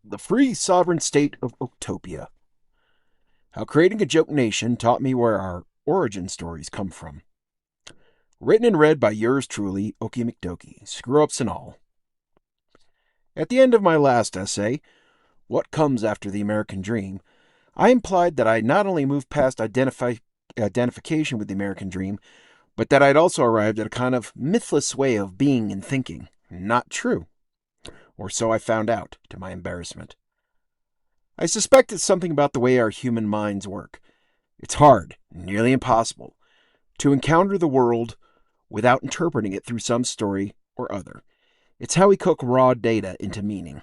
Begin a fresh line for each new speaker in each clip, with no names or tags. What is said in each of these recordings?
The Free Sovereign State of Oaktopia. How Creating a Joke Nation Taught Me Where Our Origin Stories Come From. Written and read by yours truly, Oakie McDoakie, screw-ups and all. At the end of my last essay, What Comes After the American Dream, I implied that I not only moved past identification with the American dream, but that I'd also arrived at a kind of mythless way of being and thinking. Not true. Or so I found out, to my embarrassment. I suspect it's something about the way our human minds work. It's hard, nearly impossible, to encounter the world without interpreting it through some story or other. It's how we cook raw data into meaning.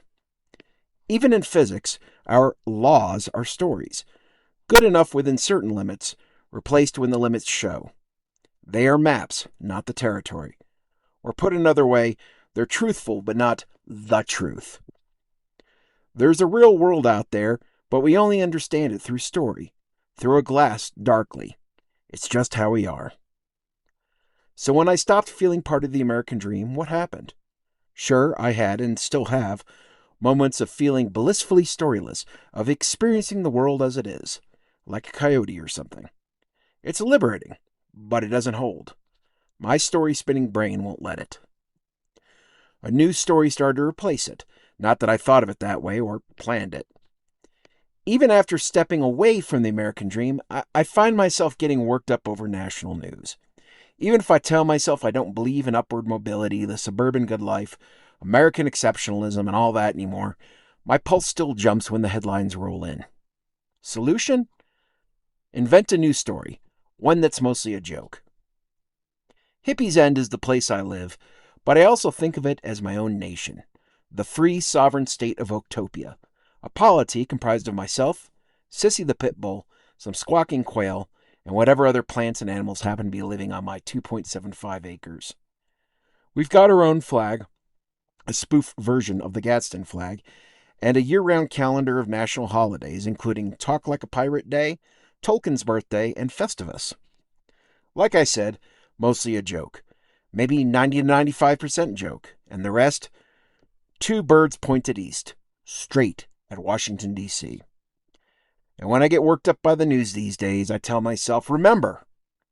Even in physics, our laws are stories, good enough within certain limits, replaced when the limits show. They are maps, not the territory. Or put another way, they're truthful but not the truth. There's a real world out there, but we only understand it through story, through a glass darkly. It's just how we are. So when I stopped feeling part of the American dream, what happened? Sure, I had, and still have, moments of feeling blissfully storyless, of experiencing the world as it is, like a coyote or something. It's liberating, but it doesn't hold. My story-spinning brain won't let it. A new story started to replace it, not that I thought of it that way or planned it. Even after stepping away from the American dream, I find myself getting worked up over national news. Even if I tell myself I don't believe in upward mobility, the suburban good life, American exceptionalism, and all that anymore, my pulse still jumps when the headlines roll in. Solution? Invent a new story, one that's mostly a joke. Hippie's End is the place I live, but I also think of it as my own nation, the free sovereign state of Oaktopia, a polity comprised of myself, Sissy the pit bull, some squawking quail, and whatever other plants and animals happen to be living on my 2.75 acres. We've got our own flag, a spoof version of the Gadsden flag, and a year-round calendar of national holidays, including Talk Like a Pirate Day, Tolkien's birthday, and Festivus. Like I said, mostly a joke. Maybe 90 to 95% joke, and the rest, two birds pointed east, straight at Washington, D.C. And when I get worked up by the news these days, I tell myself, remember,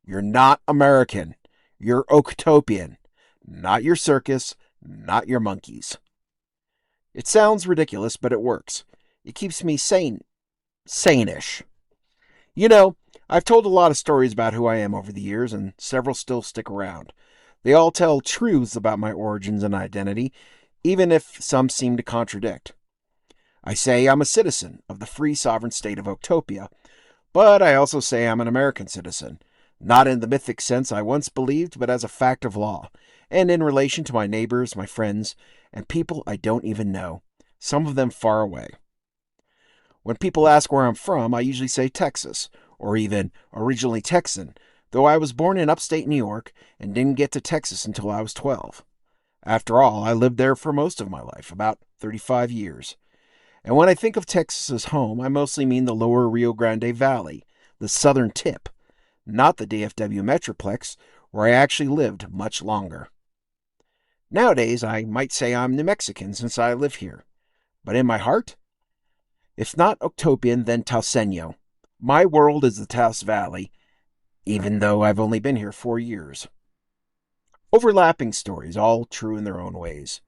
you're not American. You're Oaktopian. Not your circus, not your monkeys. It sounds ridiculous, but it works. It keeps me sane-ish. You know, I've told a lot of stories about who I am over the years, and several still stick around. They all tell truths about my origins and identity, even if some seem to contradict. I say I'm a citizen of the free sovereign state of Oaktopia, but I also say I'm an American citizen, not in the mythic sense I once believed, but as a fact of law, and in relation to my neighbors, my friends, and people I don't even know, some of them far away. When people ask where I'm from, I usually say Texas, or even originally Texan, though I was born in upstate New York and didn't get to Texas until I was 12. After all, I lived there for most of my life, about 35 years. And when I think of Texas as home, I mostly mean the lower Rio Grande Valley, the southern tip, not the DFW Metroplex, where I actually lived much longer. Nowadays, I might say I'm New Mexican since I live here. But in my heart, if not Oaktopian, then Tauseño. My world is the Taos Valley, even though I've only been here 4 years. Overlapping stories, all true in their own ways.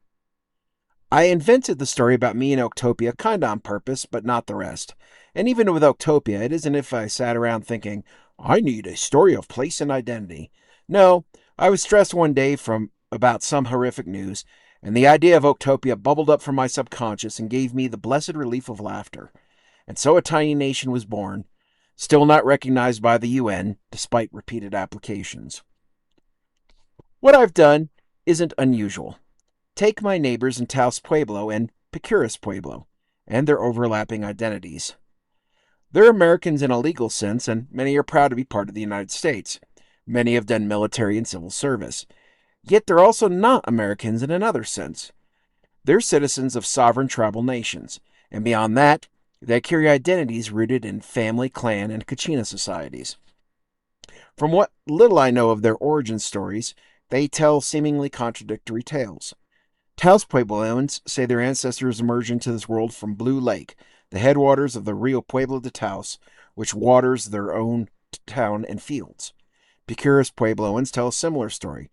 I invented the story about me and Oaktopia kind of on purpose, but not the rest. And even with Oaktopia, it isn't if I sat around thinking, I need a story of place and identity. No, I was stressed one day from about some horrific news, and the idea of Oaktopia bubbled up from my subconscious and gave me the blessed relief of laughter. And so a tiny nation was born, still not recognized by the UN, despite repeated applications. What I've done isn't unusual. Take my neighbors in Taos Pueblo and Picuras Pueblo, and their overlapping identities. They're Americans in a legal sense, and many are proud to be part of the United States. Many have done military and civil service. Yet they're also not Americans in another sense. They're citizens of sovereign tribal nations, and beyond that, they carry identities rooted in family, clan, and Kachina societies. From what little I know of their origin stories, they tell seemingly contradictory tales. Taos Puebloans say their ancestors emerged into this world from Blue Lake, the headwaters of the Rio Pueblo de Taos, which waters their own town and fields. Picuras Puebloans tell a similar story,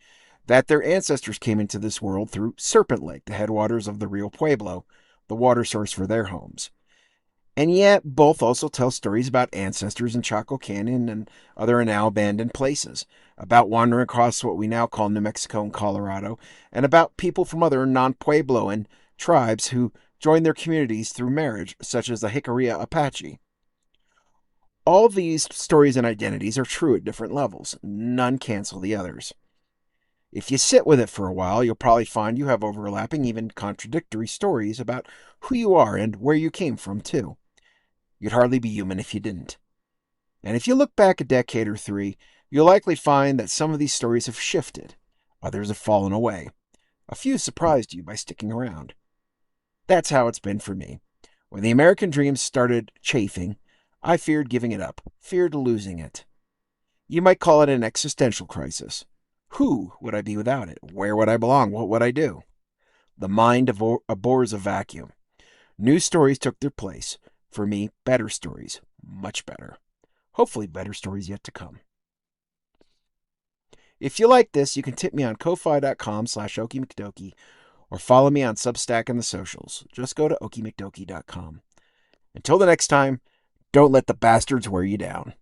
that their ancestors came into this world through Serpent Lake, the headwaters of the Rio Pueblo, the water source for their homes. And yet, both also tell stories about ancestors in Chaco Canyon and other now abandoned places, about wandering across what we now call New Mexico and Colorado, and about people from other non Puebloan tribes who joined their communities through marriage, such as the Jicarilla Apache. All these stories and identities are true at different levels. None cancel the others. If you sit with it for a while, you'll probably find you have overlapping, even contradictory stories about who you are and where you came from, too. You'd hardly be human if you didn't. And if you look back a decade or three, you'll likely find that some of these stories have shifted. Others have fallen away. A few surprised you by sticking around. That's how it's been for me. When the American dream started chafing, I feared giving it up, feared losing it. You might call it an existential crisis. Who would I be without it? Where would I belong? What would I do? The mind abhors a vacuum. New stories took their place. For me, better stories. Much better. Hopefully better stories yet to come. If you like this, you can tip me on ko-fi.com/Oakie McDoakie or follow me on Substack and the socials. Just go to oakiemcdoakie.com. Until the next time, don't let the bastards wear you down.